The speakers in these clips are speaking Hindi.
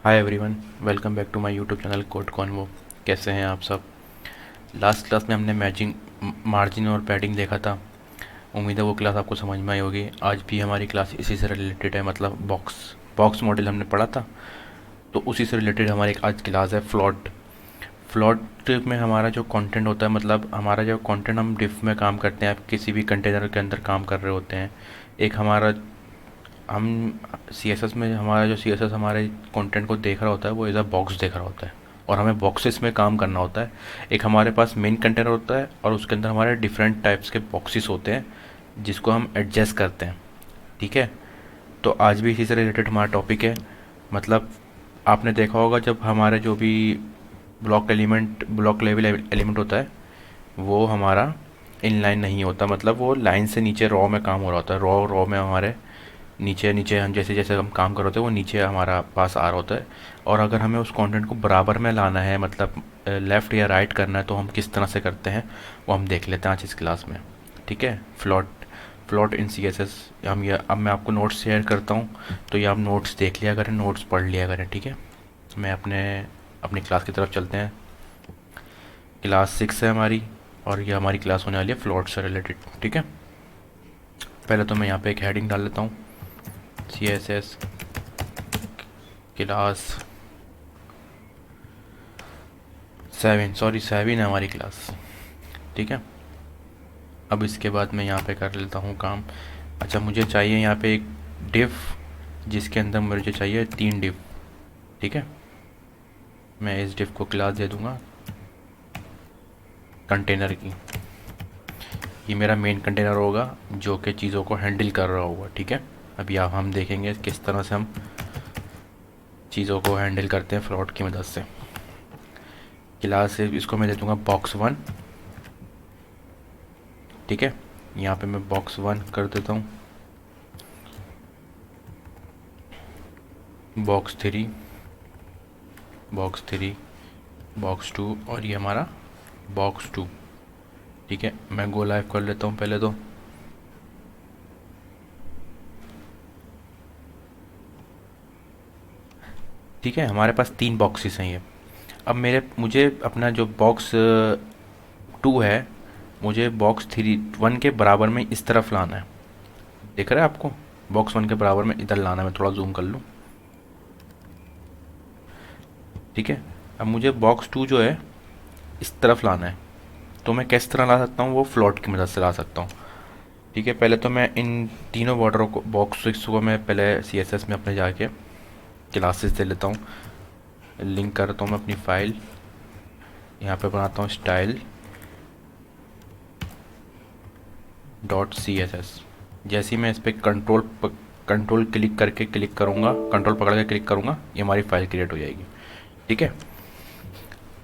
Hi everyone, welcome back to my YouTube channel Code Convo. कैसे हैं आप सब। लास्ट क्लास में हमने मैचिंग मार्जिन और पैडिंग देखा था। उम्मीद है वो क्लास आपको समझ में आई होगी। आज भी हमारी क्लास इसी से रिलेटेड है, मतलब बॉक्स बॉक्स मॉडल हमने पढ़ा था, तो उसी से रिलेटेड हमारी आज क्लास है फ्लॉट। फ्लॉट में हमारा जो कंटेंट होता है, मतलब हमारा जो कंटेंट हम डिफ में काम करते हैं, किसी भी कंटेनर के अंदर काम कर रहे होते हैं। एक हमारा हम सी एस एस में हमारा जो सी एस एस हमारे कंटेंट को देख रहा होता है वो एज अ बॉक्स देख रहा होता है, और हमें बॉक्सेस में काम करना होता है। एक हमारे पास मेन कंटेनर होता है और उसके अंदर हमारे डिफरेंट टाइप्स के बॉक्सेस होते हैं जिसको हम एडजस्ट करते हैं। ठीक है, तो आज भी इसी से रिलेटेड हमारा टॉपिक है। मतलब आपने देखा होगा, जब हमारे जो भी ब्लॉक लेवल एलिमेंट होता है वो हमारा इनलाइन नहीं होता, मतलब वो लाइन से नीचे रॉ में काम हो रहा होता है। रॉ रॉ में हमारे नीचे नीचे हम जैसे जैसे हम काम कर रहे होते हैं वो नीचे हमारा पास आ रहा होता है। और अगर हमें उस कंटेंट को बराबर में लाना है, मतलब लेफ़्ट या राइट करना है, तो हम किस तरह से करते हैं वो हम देख लेते हैं आज इस क्लास में। ठीक है, फ्लॉट फ्लॉट इन सी एस एस। हम ये अब मैं आपको नोट्स शेयर करता हूँ, तो ये आप नोट्स देख लिया करें, नोट्स पढ़ लिया करें। ठीक है, मैं अपनी क्लास की तरफ चलते हैं। क्लास 6 है हमारी, और ये हमारी क्लास होने वाली है फ्लॉट से रिलेटेड। ठीक है, पहले तो मैं यहाँ पे एक हेडिंग डाल लेता हूँ, सी एस एस क्लास 7 है हमारी क्लास। ठीक है, अब इसके बाद मैं यहाँ पे कर लेता हूँ काम। अच्छा, मुझे चाहिए यहाँ पे एक डिफ, जिसके अंदर मुझे चाहिए 3 डिफ। ठीक है, मैं इस डिफ को क्लास दे दूँगा कंटेनर की। ये मेरा मेन कंटेनर होगा जो कि चीज़ों को हैंडल कर रहा होगा। ठीक है, अभी आप हम देखेंगे किस तरह से हम चीज़ों को हैंडल करते हैं फ्लॉट की मदद से। क्लास से इसको मैं दे दूँगा box 1। ठीक है, यहाँ पे मैं box 1 कर देता हूँ, box 3, box 3, box 2, और ये हमारा box 2। ठीक है, मैं गो लाइव कर लेता हूँ पहले तो। ठीक है, हमारे पास 3 बॉक्सेस हैं ये। अब मुझे अपना जो box 2 है, मुझे box 1 के बराबर में इस तरफ लाना है। दिख रहा है आपको? box 1 के बराबर में इधर लाना है। मैं थोड़ा जूम कर लूँ। ठीक है, अब मुझे box 2 जो है इस तरफ लाना है, तो मैं किस तरह ला सकता हूँ? वो फ्लॉट की मदद से ला सकता हूँ। ठीक है, पहले तो मैं इन तीनों बॉर्डरों को, box 6 को मैं पहले सी एस एस में अपने जाके क्लासेस दे लेता हूँ। लिंक करता हूँ मैं अपनी फ़ाइल, यहाँ पे बनाता हूँ style dot C S S. जैसे ही मैं इस पर कंट्रोल क्लिक करूँगा, कंट्रोल पकड़ के क्लिक करूँगा, ये हमारी फ़ाइल क्रिएट हो जाएगी। ठीक है,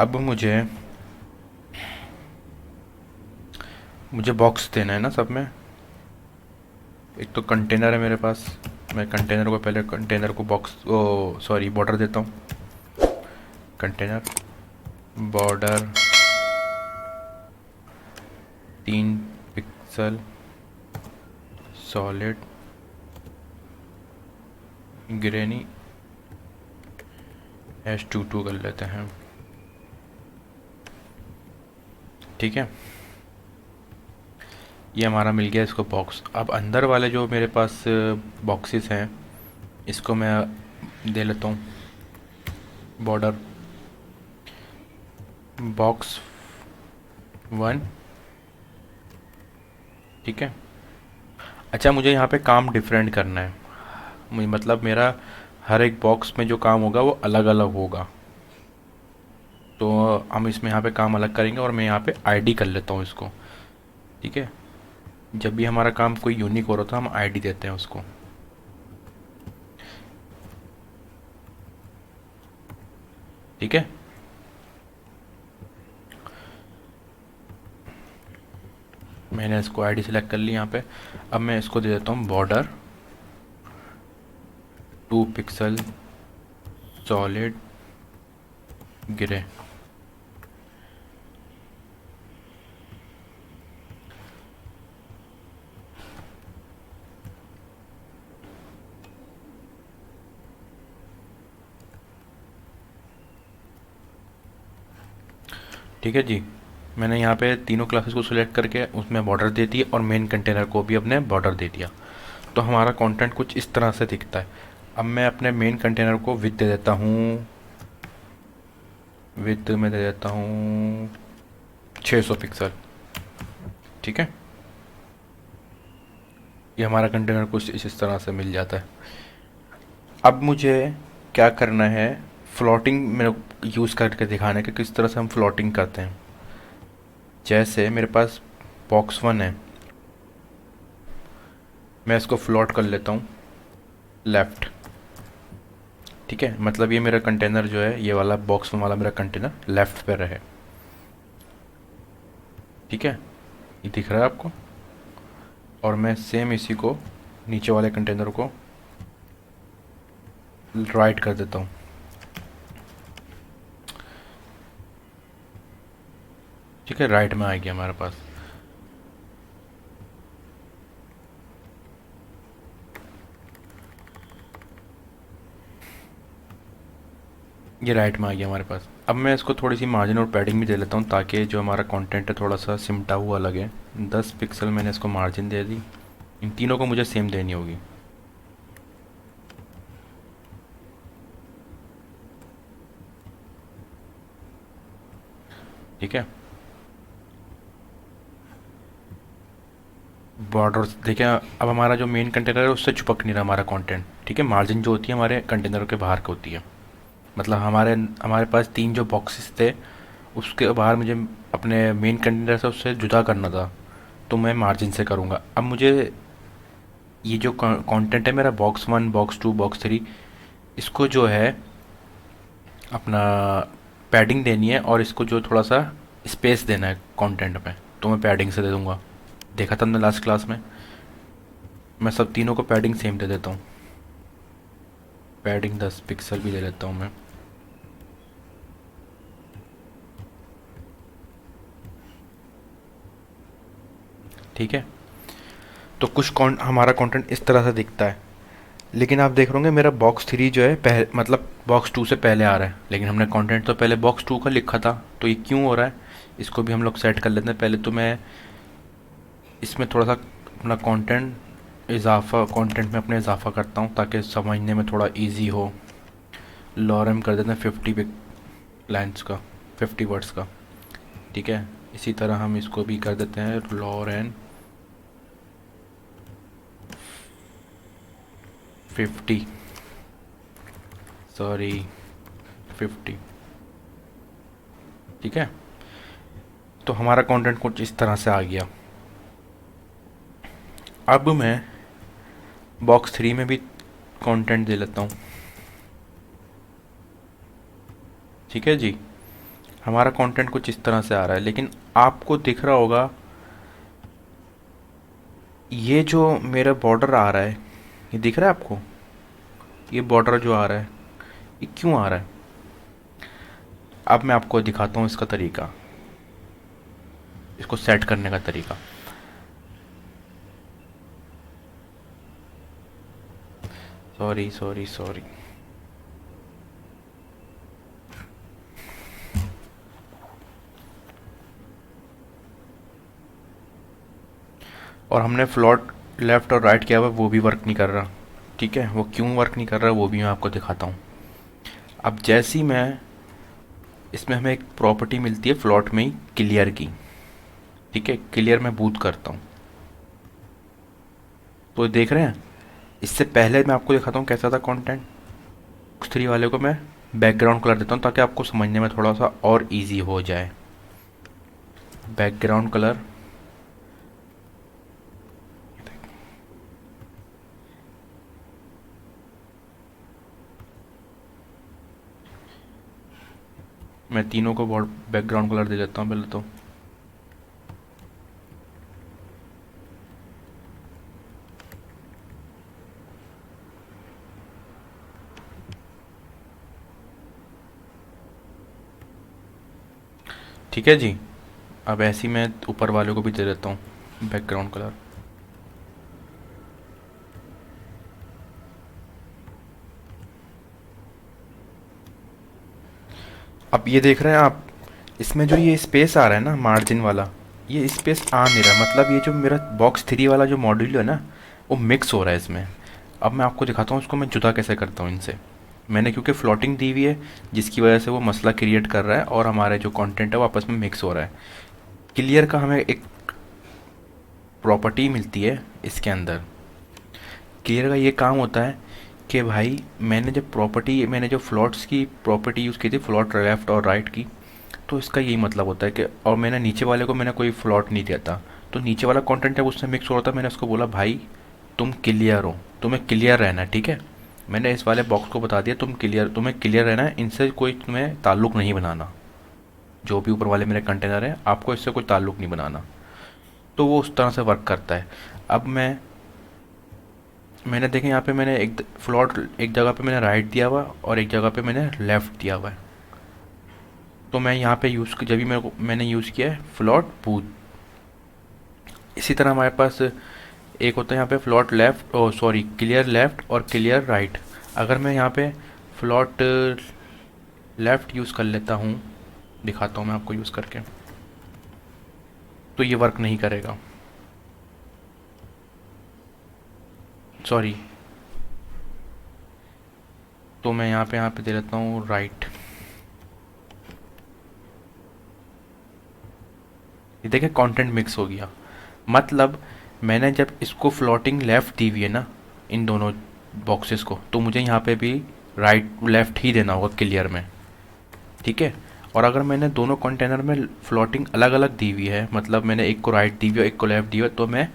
अब मुझे बॉक्स देना है ना सब में। एक तो कंटेनर है मेरे पास, मैं कंटेनर को पहले कंटेनर को बॉर्डर देता हूँ। Container border 3 pixel solid granny H22 कर लेते हैं। ठीक है, ये हमारा मिल गया इसको बॉक्स। अब अंदर वाले जो मेरे पास बॉक्सेस हैं, इसको मैं दे लेता हूँ बॉर्डर box 1। ठीक है, अच्छा, मुझे यहाँ पे काम डिफरेंट करना है। मुझे मतलब मेरा हर एक बॉक्स में जो काम होगा वो अलग अलग होगा, तो हम इसमें यहाँ पे काम अलग करेंगे, और मैं यहाँ पे आईडी कर लेता हूँ इसको। ठीक है, जब भी हमारा काम कोई यूनिक हो रहा था हम आईडी देते हैं उसको। ठीक है, मैंने इसको आईडी सेलेक्ट कर ली यहाँ पे। अब मैं इसको दे देता हूँ बॉर्डर 2 पिक्सल सॉलिड ग्रे। ठीक है जी। मैंने यहाँ पे तीनों क्लासेस को सिलेक्ट करके उसमें बॉर्डर दे दिए और मेन कंटेनर को भी अपने बॉर्डर दे दिया। तो हमारा कंटेंट कुछ इस तरह से दिखता है। अब मैं अपने मेन कंटेनर को विड्थ दे देता हूँ, विड्थ में दे देता हूँ 600 पिक्सल। ठीक है, ये हमारा कंटेनर कुछ इस तरह से मिल जाता है। अब मुझे क्या करना है, फ्लोटिंग में यूज़ करके दिखाने के किस तरह से हम फ्लोटिंग करते हैं। जैसे मेरे पास बॉक्स वन है, मैं इसको फ्लोट कर लेता हूँ लेफ़्ट। ठीक है, मतलब ये मेरा कंटेनर जो है, ये वाला बॉक्स वन वाला मेरा कंटेनर लेफ़्ट पे रहे। ठीक है, ये दिख रहा है आपको। और मैं सेम इसी को नीचे वाले कंटेनर को राइट कर देता हूँ। ठीक है, राइट में आ गया हमारे पास। ये राइट में आ गया हमारे पास। अब मैं इसको थोड़ी सी मार्जिन और पैडिंग भी दे लेता हूँ ताकि जो हमारा कंटेंट है थोड़ा सा सिमटा हुआ लगे। 10 पिक्सल मैंने इसको मार्जिन दे दी। इन तीनों को मुझे सेम देनी होगी। ठीक है, बॉर्डर देखिए। अब हमारा जो मेन कंटेनर है उससे चिपक नहीं रहा हमारा कंटेंट। ठीक है, मार्जिन जो होती है हमारे कंटेनर के बाहर की होती है। मतलब हमारे हमारे पास तीन जो बॉक्सेस थे उसके बाहर मुझे अपने मेन कंटेनर से उससे जुदा करना था, तो मैं मार्जिन से करूँगा। अब मुझे ये जो कंटेंट है मेरा box one, box two, box three, इसको जो है अपना पैडिंग देनी है और इसको जो थोड़ा सा स्पेस देना है कंटेंट में, तो मैं पैडिंग से दे दूँगा। देखा था हमने लास्ट क्लास में। मैं सब तीनों को पैडिंग सेम दे देता हूँ। पैडिंग 10 पिक्सल भी दे देता हूँ मैं। ठीक है, तो कुछ हमारा कंटेंट इस तरह से दिखता है। लेकिन आप देख रहे होंगे मेरा बॉक्स थ्री जो है मतलब बॉक्स टू से पहले आ रहा है, लेकिन हमने कंटेंट तो पहले बॉक्स टू का लिखा था। तो ये क्यों हो रहा है, इसको भी हम लोग सेट कर लेते हैं। पहले तो मैं इसमें थोड़ा सा अपना कंटेंट में अपने इजाफा करता हूँ ताकि समझने में थोड़ा इजी हो। लॉरम कर देते हैं 50 लाइन्स का, 50 वर्ड्स का। ठीक है, इसी तरह हम इसको भी कर देते हैं लॉरेन 50, सॉरी 50। ठीक है, तो हमारा कंटेंट कुछ इस तरह से आ गया। अब मैं बॉक्स थ्री में भी कंटेंट दे लेता हूँ। ठीक है जी, हमारा कंटेंट कुछ इस तरह से आ रहा है। लेकिन आपको दिख रहा होगा ये जो मेरा बॉर्डर आ रहा है, ये दिख रहा है आपको। ये बॉर्डर जो आ रहा है ये क्यों आ रहा है, अब मैं आपको दिखाता हूँ इसका तरीका, इसको सेट करने का तरीका। सॉरी सॉरी सॉरी, और हमने फ्लोट लेफ़्ट और राइट किया हुआ वो भी वर्क नहीं कर रहा। ठीक है, वो क्यों वर्क नहीं कर रहा वो भी मैं आपको दिखाता हूँ। अब जैसी मैं इसमें हमें एक प्रॉपर्टी मिलती है फ्लोट में ही, क्लियर की। ठीक है, क्लियर मैं बूट करता हूँ तो देख रहे हैं। इससे पहले मैं आपको दिखाता हूँ कैसा था कंटेंट। थ्री वाले को मैं बैकग्राउंड कलर देता हूँ ताकि आपको समझने में थोड़ा सा और इजी हो जाए। बैकग्राउंड कलर, मैं तीनों को बैकग्राउंड कलर दे देता हूँ पहले तो। ठीक है जी, अब ऐसे ही मैं ऊपर वाले को भी दे देता हूँ बैकग्राउंड कलर। अब ये देख रहे हैं आप, इसमें जो ये स्पेस आ रहा है ना मार्जिन वाला, ये स्पेस आ नहीं रहा, मतलब ये जो मेरा बॉक्स 3 वाला जो मॉड्यूल है ना, वो मिक्स हो रहा है इसमें। अब मैं आपको दिखाता हूँ उसको मैं जुदा कैसे करता हूँ इनसे। मैंने क्योंकि फ्लोटिंग दी हुई है, जिसकी वजह से वो मसला क्रिएट कर रहा है और हमारे जो कंटेंट है वो आपस में मिक्स हो रहा है। क्लियर का हमें एक प्रॉपर्टी मिलती है इसके अंदर। क्लियर का ये काम होता है कि भाई मैंने जो फ्लॉट्स की प्रॉपर्टी यूज़ की थी, फ्लॉट लेफ़्ट और राइट की, तो इसका यही मतलब होता है कि, और मैंने नीचे वाले को मैंने कोई फ्लॉट नहीं दिया था, तो नीचे वाला कंटेंट जब उससे मिक्स हो रहा था मैंने उसको बोला भाई तुम क्लियर हो, तुम्हें क्लियर रहना है, ठीक है। मैंने इस वाले बॉक्स को बता दिया तुम्हें क्लियर रहना है, इनसे कोई तुम्हें ताल्लुक़ नहीं बनाना। जो भी ऊपर वाले मेरे कंटेनर हैं आपको इससे कोई ताल्लुक़ नहीं बनाना। तो वो उस तरह से वर्क करता है। अब मैंने देखें यहाँ पे मैंने एक फ्लॉट एक जगह पे मैंने राइट दिया हुआ और एक जगह पे मैंने लेफ़्ट दिया हुआ है। तो मैं यहाँ पे जब भी मैंने यूज़ किया है फ्लॉट बूथ। इसी तरह हमारे पास एक होता है यहाँ पे फ्लॉट लेफ़्ट, ओ सॉरी क्लियर लेफ़्ट और क्लियर राइट। अगर मैं यहाँ पे फ्लॉट लेफ़्ट यूज़ कर लेता हूँ, दिखाता हूँ मैं आपको यूज़ करके, तो ये वर्क नहीं करेगा, सॉरी। तो मैं यहाँ पे दे लेता हूँ राइट। ये देखें कंटेंट मिक्स हो गया। मतलब मैंने जब इसको फ्लोटिंग लेफ़्ट दी हुई है ना इन दोनों बॉक्सेस को, तो मुझे यहाँ पे भी राइट लेफ़्ट ही देना होगा क्लियर में, ठीक है। और अगर मैंने दोनों कंटेनर में फ्लोटिंग अलग अलग दी हुई है, मतलब मैंने एक को राइट दी हुई है एक को लेफ़्ट दी हुई है, तो मैं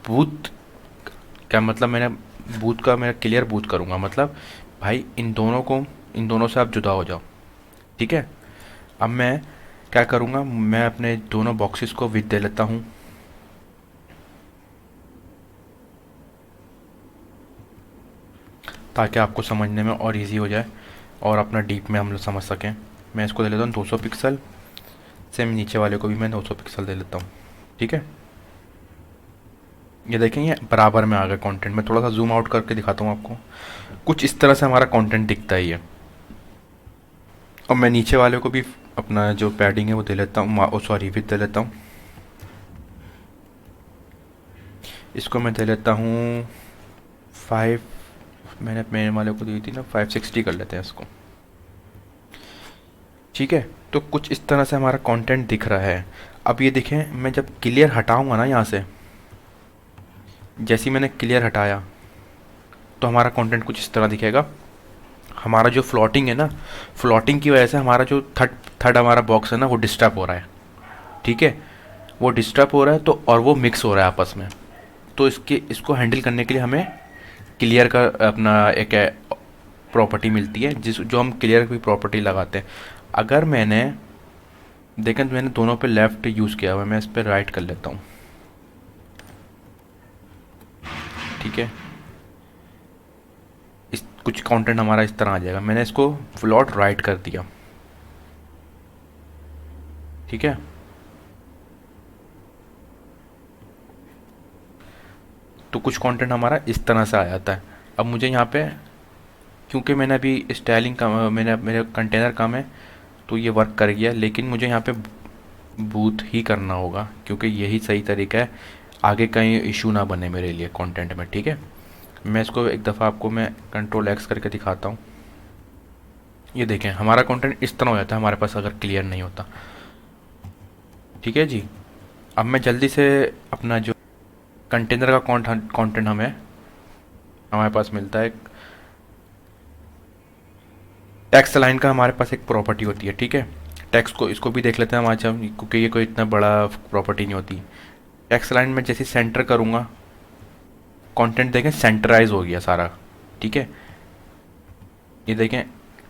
बूथ क्या मतलब मैंने बूथ का मैं क्लियर बूथ करूँगा, मतलब भाई इन दोनों से आप जुदा हो जाओ, ठीक है। अब मैं क्या करूँगा, मैं अपने दोनों बॉक्सेस को विथ दे लेता हूँ, ताकि आपको समझने में और इजी हो जाए और अपना डीप में हम लोग समझ सकें। मैं इसको दे लेता हूँ 200 पिक्सल, सेम नीचे वाले को भी मैं 200 पिक्सल दे लेता हूँ, ठीक है। ये देखें ये बराबर में आ गया कंटेंट। मैं थोड़ा सा जूम आउट करके दिखाता हूँ आपको। कुछ इस तरह से हमारा कंटेंट दिखता है ये। और मैं नीचे वाले को भी अपना जो पैडिंग है वो दे लेता हूँ, सॉरी विथ दे लेता हूँ। इसको मैं दे लेता हूँ 5, मैंने मेरे वाले को दी थी ना 560 कर लेते हैं इसको, ठीक है। तो कुछ इस तरह से हमारा कंटेंट दिख रहा है। अब ये देखें मैं जब क्लियर हटाऊंगा ना यहाँ से, जैसे ही मैंने क्लियर हटाया तो हमारा कंटेंट कुछ इस तरह दिखेगा। हमारा जो फ्लोटिंग है ना, फ्लोटिंग की वजह से हमारा जो थर्ड हमारा बॉक्स है ना वो डिस्टर्ब हो रहा है, ठीक है। वो डिस्टर्ब हो रहा है तो और वो मिक्स हो रहा है आपस में। तो इसको हैंडल करने के लिए हमें क्लियर का अपना एक प्रॉपर्टी मिलती है जो हम क्लियर की प्रॉपर्टी लगाते हैं। अगर मैंने देखें तो मैंने दोनों पे लेफ़्ट यूज़ किया हुआ है, मैं इस पर राइट कर लेता हूँ, ठीक है। इस कुछ कंटेंट हमारा इस तरह आ जाएगा। मैंने इसको फ्लॉट राइट कर दिया, ठीक है। तो कुछ कंटेंट हमारा इस तरह से आ जाता है। अब मुझे यहाँ पे क्योंकि मैंने अभी स्टाइलिंग का मैंने मेरे कंटेनर काम है तो ये वर्क कर गया, लेकिन मुझे यहाँ पे बूथ ही करना होगा क्योंकि यही सही तरीका है, आगे कहीं इशू ना बने मेरे लिए कंटेंट में, ठीक है। मैं इसको एक दफ़ा आपको मैं कंट्रोल एक्स करके दिखाता हूँ। ये देखें हमारा कंटेंट इस तरह हो जाता है हमारे पास अगर क्लियर नहीं होता, ठीक है जी। अब मैं जल्दी से अपना जो कंटेनर का कंटेंट हमारे पास मिलता है, टेक्स्ट लाइन का हमारे पास एक प्रॉपर्टी होती है, ठीक है। टेक्स्ट को इसको भी देख लेते हैं हमारे क्योंकि ये कोई इतना बड़ा प्रॉपर्टी नहीं होती। टेक्स्ट लाइन में जैसे सेंटर करूँगा कंटेंट देखें सेंटराइज हो गया सारा, ठीक है। ये देखें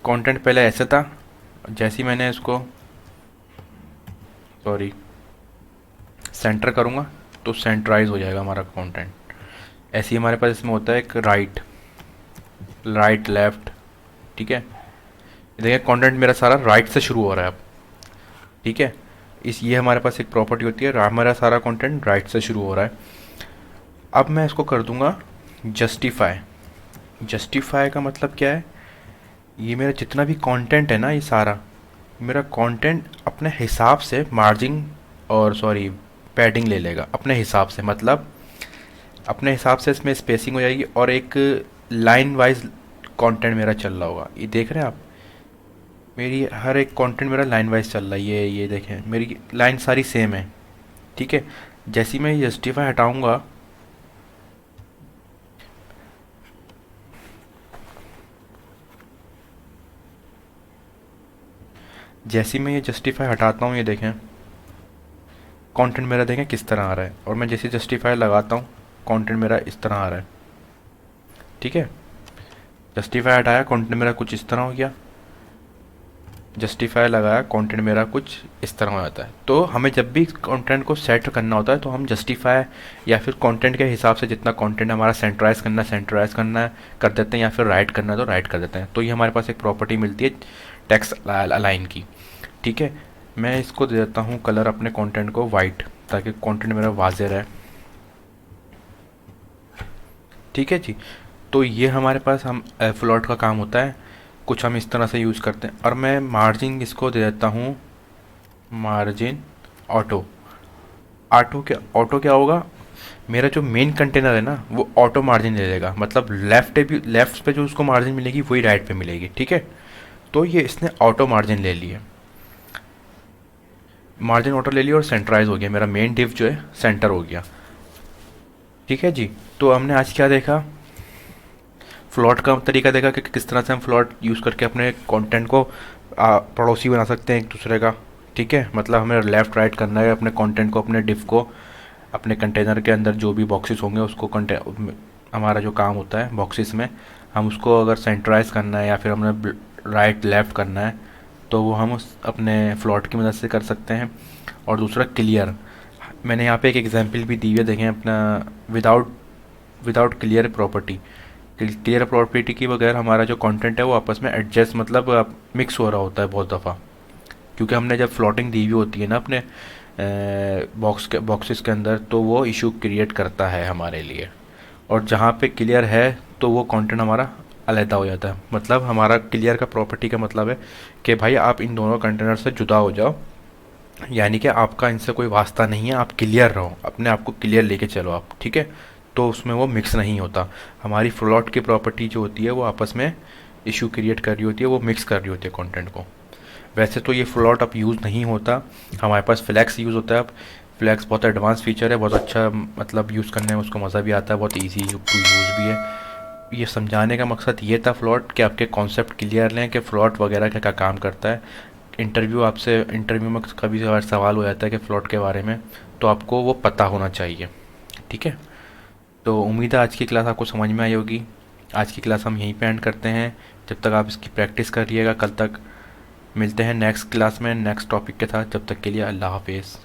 कंटेंट पहले ऐसे था, जैसे ही मैंने इसको सॉरी सेंटर करूँगा तो सेंटराइज हो जाएगा हमारा कंटेंट। ऐसे ही हमारे पास इसमें होता है एक राइट लेफ़्ट, ठीक है। देखिए कंटेंट मेरा सारा राइट से शुरू हो रहा है अब, ठीक है। ये हमारे पास एक प्रॉपर्टी होती है, हमारा सारा कंटेंट राइट से शुरू हो रहा है। अब मैं इसको कर दूंगा जस्टिफाई। जस्टिफाई का मतलब क्या है, ये मेरा जितना भी कंटेंट है ना ये सारा मेरा कंटेंट अपने हिसाब से मार्जिन और सॉरी पैडिंग ले लेगा अपने हिसाब से, मतलब अपने हिसाब से इसमें स्पेसिंग हो जाएगी और एक लाइन वाइज कंटेंट मेरा चल रहा होगा। ये देख रहे हैं आप, मेरी हर एक कंटेंट मेरा लाइन वाइज चल रहा है। ये देखें मेरी लाइन सारी सेम है, ठीक है। जैसे ही मैं जस्टिफाई हटाऊंगा, जैसे ही मैं ये जस्टिफाई हटाता हूँ, ये देखें कंटेंट मेरा देखें किस तरह आ रहा है, और मैं जैसे जस्टिफाई लगाता हूँ कंटेंट मेरा इस तरह आ रहा है, ठीक है। जस्टिफाई हटाया कंटेंट मेरा कुछ इस तरह हो गया, जस्टिफाई लगाया कंटेंट मेरा कुछ इस तरह हो जाता है। तो हमें जब भी कंटेंट को सेट करना होता है तो हम जस्टिफाई या फिर कंटेंट के हिसाब से जितना कंटेंट हमारा सेंटराइज करना है कर देते हैं, या फिर राइट करना है तो राइट कर देते हैं। तो ये हमारे पास एक प्रॉपर्टी मिलती है टेक्स्ट अलाइन की, ठीक है। मैं इसको दे देता हूँ कलर अपने कंटेंट को वाइट, ताकि कंटेंट मेरा वाज़ेह रहे, ठीक है जी। तो ये हमारे पास हम फ्लोट का काम होता है, कुछ हम इस तरह से यूज़ करते हैं। और मैं मार्जिन इसको दे देता हूँ मार्जिन ऑटो। ऑटो क्या होगा, मेरा जो मेन कंटेनर है ना वो ऑटो मार्जिन ले लेगा, मतलब लेफ्ट पे जो उसको मार्जिन मिलेगी वही राइट पे मिलेगी, ठीक है। तो ये इसने ऑटो मार्जिन ले लिए, मार्जिन ऑटो ले लिया और सेंटराइज हो गया, मेरा मेन डिव जो है सेंटर हो गया, ठीक है जी। तो हमने आज क्या देखा, फ्लॉट का तरीका देखा कि किस तरह से हम फ्लॉट यूज़ करके अपने कंटेंट को पड़ोसी बना सकते हैं एक दूसरे का, ठीक है। मतलब हमें लेफ़्ट राइट करना है अपने कंटेंट को, अपने डिव को, अपने कंटेनर के अंदर जो भी बॉक्सेस होंगे उसको हमारा जो काम होता है बॉक्सेस में, हम उसको अगर सेंटराइज करना है या फिर हमें राइट लेफ़्ट करना है तो वो हम उस अपने फ्लॉट की मदद से कर सकते हैं। और दूसरा क्लियर, मैंने यहाँ पे एक एग्जांपल भी दी हुई है, देखें अपना without clear property, clear property की बगैर हमारा जो कंटेंट है वो आपस में एडजस्ट मतलब मिक्स हो रहा होता है बहुत दफ़ा, क्योंकि हमने जब फ्लोटिंग दी हुई होती है ना अपने बॉक्सेस के अंदर, तो वो इशू क्रिएट करता है हमारे लिए। और जहाँ पे क्लियर है तो वो कंटेंट हमारा अलहदा हो जाता है। मतलब हमारा क्लियर का प्रॉपर्टी का मतलब है कि भाई आप इन दोनों कंटेनर से जुदा हो जाओ, यानी कि आपका इनसे कोई वास्ता नहीं है, आप क्लियर रहो, अपने आप को क्लियर लेके चलो आप, ठीक है। तो उसमें वो मिक्स नहीं होता। हमारी फ्लॉट की प्रॉपर्टी जो होती है वो आपस में इशू क्रिएट कर रही होती है, वो मिक्स कर रही होती है कंटेंट को। वैसे तो ये फ्लॉट अब यूज़ नहीं होता, हमारे पास फ्लैक्स यूज़ होता है अब। फ्लैक्स बहुत एडवांस फीचर है, बहुत अच्छा, मतलब यूज़ करने में उसको मज़ा भी आता है, बहुत ईजी टू यूज़ भी है। ये समझाने का मकसद ये था फ्लॉट, कि आपके कॉन्सेप्ट क्लियर लें कि फ्लॉट वगैरह क्या क्या काम करता है। इंटरव्यू में कभी कभार सवाल हो जाता है कि फ़्लॉट के बारे में, तो आपको वो पता होना चाहिए, ठीक है। तो उम्मीद है आज की क्लास आपको समझ में आई होगी। आज की क्लास हम यहीं पे एंड करते हैं, जब तक आप इसकी प्रैक्टिस करिएगा। कल तक मिलते हैं नेक्स्ट क्लास में नेक्स्ट टॉपिक के साथ, जब तक के लिए अल्लाह हाफिज़।